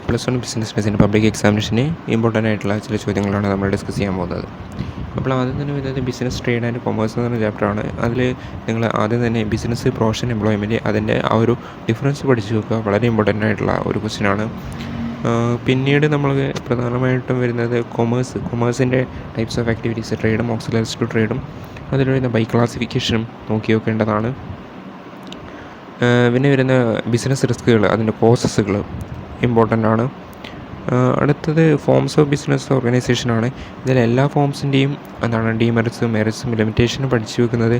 +1 business ബേസിൻ്റെ public എക്സാമിനേഷന് important ആയിട്ടുള്ള ചില ചോദ്യങ്ങളാണ് നമ്മൾ ഡിസ്കസ് ചെയ്യാൻ പോകുന്നത്. അപ്പോൾ ആദ്യം തന്നെ വരുന്നത് ബിസിനസ്, ട്രേഡ് ആൻഡ് കൊമേഴ്സ് എന്ന് പറഞ്ഞ ചാപ്റ്ററാണ്. അതിൽ നിങ്ങൾ ആദ്യം തന്നെ ബിസിനസ്, പ്രൊഫഷൻ, എംപ്ലോയ്മെൻറ്റ് അതിൻ്റെ ആ ഒരു ഡിഫറൻസ് പഠിച്ചു വെക്കുക. വളരെ ഇമ്പോർട്ടൻ്റ് ആയിട്ടുള്ള ഒരു ക്വസ്റ്റ്യനാണ്. പിന്നീട് നമ്മൾ പ്രധാനമായിട്ടും വരുന്നത് കൊമേഴ്സിൻ്റെ ടൈപ്സ് ഓഫ് ആക്ടിവിറ്റീസ്, ട്രേഡും ഓക്സിലറീസ് ടു ട്രേഡും അതിൽ വരുന്ന ബൈ ക്ലാസിഫിക്കേഷനും നോക്കി വെക്കേണ്ടതാണ്. പിന്നെ വരുന്ന ബിസിനസ് റിസ്കുകൾ, അതിൻ്റെ പ്രോസസ്സുകൾ ഇമ്പോർട്ടൻ്റ് ആണ്. അടുത്തത് ഫോംസ് ഓഫ് ബിസിനസ് ഓർഗനൈസേഷനാണ്. ഇതിൽ എല്ലാ ഫോംസിൻ്റെയും ഡീമെറിറ്റ്സും മെറിറ്റ്സും ലിമിറ്റേഷനും പഠിച്ചു വെക്കുന്നത്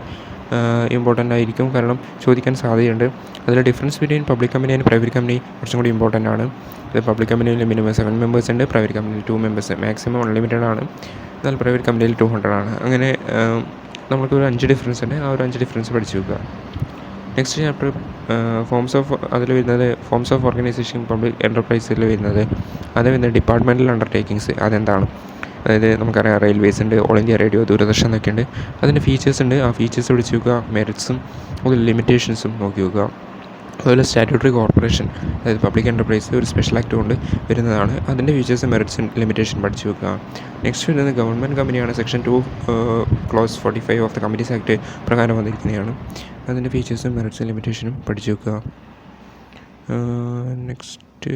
ഇമ്പോർട്ടൻ്റ് ആയിരിക്കും, കാരണം ചോദിക്കാൻ സാധ്യതയുണ്ട്. അതിൽ difference between public company and private company കുറച്ചും കൂടി ഇമ്പോർട്ടൻ്റ് ആണ്. ഇത് പബ്ലിക് കമ്പനിയിൽ മിനിമം 7 മെമ്പേഴ്സ് ഉണ്ട്, പ്രൈവറ്റ് കമ്പനിയിൽ 2 മെമ്പേഴ്സ്, മാക്സിമം അൺലിമിറ്റഡ് ആണ്. എന്നാൽ പ്രൈവറ്റ് കമ്പനിയിൽ 200 ആണ്. അങ്ങനെ നമുക്കൊരു 5 ഡിഫറൻസ് ഉണ്ട്. ആ ഒരു 5 ഡിഫറൻസ് പഠിച്ചു വെക്കുക. നെക്സ്റ്റ് ചാപ്റ്റർ അതിൽ വരുന്നത് ഫോംസ് ഓഫ് ഓർഗനൈസേഷൻ പബ്ലിക് എൻ്റർപ്രൈസിൽ വരുന്നത് അത് വരുന്നത് ഡിപ്പാർട്ട്മെൻറ്റൽ അണ്ടർടേക്കിങ്സ്. അതെന്താണ്? അതായത് നമുക്കറിയാം റെയിൽവേസ് ഉണ്ട്, ഓൾ ഇന്ത്യ റേഡിയോ, ദൂരദർശൻ എന്നൊക്കെ ഉണ്ട്. അതിൻ്റെ ഫീച്ചേഴ്സ് ഉണ്ട്. ആ ഫീച്ചേഴ്സ് പഠിച്ച് വെക്കുക. മെറിറ്റ്സും അതിൽ ലിമിറ്റേഷൻസും നോക്കി വെക്കുക. അതുപോലെ സ്റ്റാറ്റ്യൂട്ടറി കോർപ്പറേഷൻ, അതായത് പബ്ലിക് എൻ്റർപ്രൈസ് ഒരു സ്പെഷ്യൽ ആക്ട് കൊണ്ട് വരുന്നതാണ്. അതിൻ്റെ ഫീച്ചേഴ്സ്, മെറിറ്റ്സും ലിമിറ്റേഷൻ പഠിച്ചു വെക്കുക. നെക്സ്റ്റ് വരുന്നത് ഗവൺമെൻറ് കമ്പനിയാണ്. Section 2 close 45 of the companies act പ്രകാരം വന്നിരിക്കുന്നതാണ്. അതിൻ്റെ ഫീച്ചേഴ്സും മെറിറ്റ്സും ലിമിറ്റേഷനും പഠിച്ചു വെക്കുക. നെക്സ്റ്റ്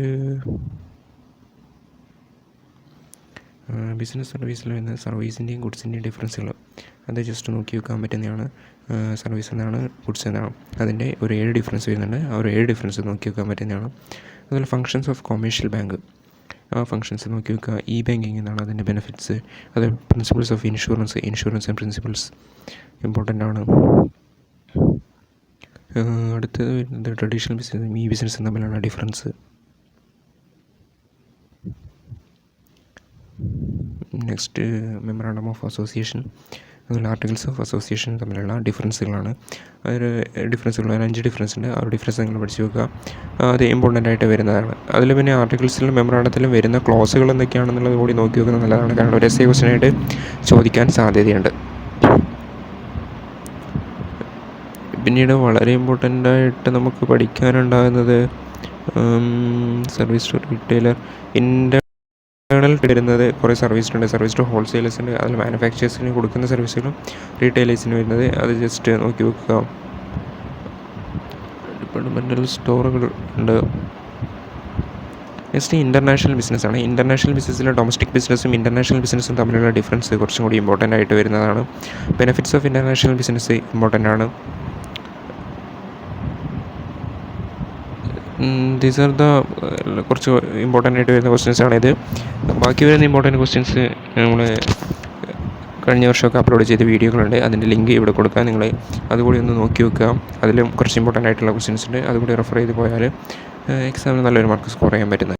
ബിസിനസ് സർവീസിൽ വരുന്ന സർവീസിൻ്റെയും ഗുഡ്സിൻ്റെയും ഡിഫറൻസുകൾ അത് ജസ്റ്റ് നോക്കി വെക്കാൻ പറ്റുന്നതാണ്. സർവീസ് എന്താണ്, ഗുഡ്സ് എന്താണ്, അതിൻ്റെ ഒരു 7 ഡിഫറൻസ് വരുന്നുണ്ട്. ആ ഒരു 7 ഡിഫറൻസ് നോക്കി വെക്കാൻ പറ്റുന്നതാണ്. അതുപോലെ ഫങ്ഷൻസ് ഓഫ് കൊമേഴ്ഷ്യൽ ബാങ്ക്, ആ ഫങ്ഷൻസ് നോക്കി വെക്കുക. ഇ ബാങ്കിങ് എന്താണ്, അതിൻ്റെ ബെനിഫിറ്റ്സ്, അത് principles of insurance and principles important ആണ്. അടുത്തത് വരുന്നത് ട്രഡീഷണൽ ബിസിനസ്സും ഈ ബിസിനസ്സും തമ്മിലുള്ള difference. Next memorandum of association, അതുപോലെ ആർട്ടിക്കിൾസ് ഓഫ് അസോസിയേഷൻ തമ്മിലുള്ള ഡിഫറൻസുകളാണ്. അതൊരു ഡിഫറൻസുകൾ 5 ഡിഫറൻസ് ഉണ്ട്. ആ ഒരു ഡിഫറൻസ് നിങ്ങൾ പഠിച്ചു വെക്കുക. അത് ഇമ്പോർട്ടൻ്റ് ആയിട്ട് വരുന്നതാണ്. അതിൽ പിന്നെ ആർട്ടിക്കിൾസിലും മെമ്മറാണ്ടത്തിലും വരുന്ന ക്ലോസുകൾ എന്തൊക്കെയാണെന്നുള്ളത് കൂടി നോക്കി വെക്കുന്നത് നല്ലതാണ്, കാരണം ഒരു എസ്സേ ക്വസ്റ്റ്യനായിട്ട് ചോദിക്കാൻ സാധ്യതയുണ്ട്. പിന്നീട് വളരെ ഇമ്പോർട്ടൻ്റ് ആയിട്ട് നമുക്ക് പഠിക്കാനുണ്ടാകുന്നത് സർവീസ് ടു റീറ്റെയിലർ, ഇൻറ്റേർണൽ വരുന്നത് കുറേ സർവീസ് ഉണ്ട്. സർവീസ് ടു ഹോൾസെയിലേഴ്സ് ഉണ്ട്, അതിൽ മാനുഫാക്ചേഴ്സിന് കൊടുക്കുന്ന സർവീസുകളും റീറ്റെയിലേഴ്സിന് വരുന്നത് അത് ജസ്റ്റ് നോക്കി വെക്കുക. ഡിപ്പാർട്ട്മെൻറ്റൽ സ്റ്റോറുകൾ ഉണ്ട്. നെക്സ്റ്റ് ഇൻ്റർനാഷണൽ ബിസിനസ്സാണ്. ഇൻ്റർനാഷണൽ ബിസിനസ്സിൽ ഡൊമസ്റ്റിക് ബിസിനസ്സും ഇൻ്റർനാഷണൽ ബിസിനസ്സും തമ്മിലുള്ള ഡിഫറൻസ് കുറച്ചും കൂടി ഇമ്പോർട്ടൻ്റ് ആയിട്ട് വരുന്നതാണ്. Benefits of international business important ആണ്. ദീസ് ആർ ദ കുറച്ച് ഇമ്പോർട്ടൻ്റ് ആയിട്ട് വരുന്ന ക്വസ്റ്റ്യൻസാണിത്. ബാക്കി വരുന്ന ഇമ്പോർട്ടൻ്റ് ക്വസ്റ്റ്യൻസ് നമ്മൾ കഴിഞ്ഞ വർഷമൊക്കെ അപ്ലോഡ് ചെയ്ത വീഡിയോകളുണ്ട്. അതിൻ്റെ ലിങ്ക് ഇവിടെ കൊടുക്കുക. നിങ്ങൾ അതുകൂടി ഒന്ന് നോക്കി വെക്കുക. അതിലും കുറച്ച് ഇമ്പോർട്ടൻ്റ് ആയിട്ടുള്ള ക്വസ്റ്റ്യൻസ് ഉണ്ട്. അതുകൂടി റെഫർ ചെയ്ത് പോയാൽ എക്സാമിന് നല്ലൊരു മാർക്ക് സ്കോർ ചെയ്യാൻ പറ്റുന്നത്.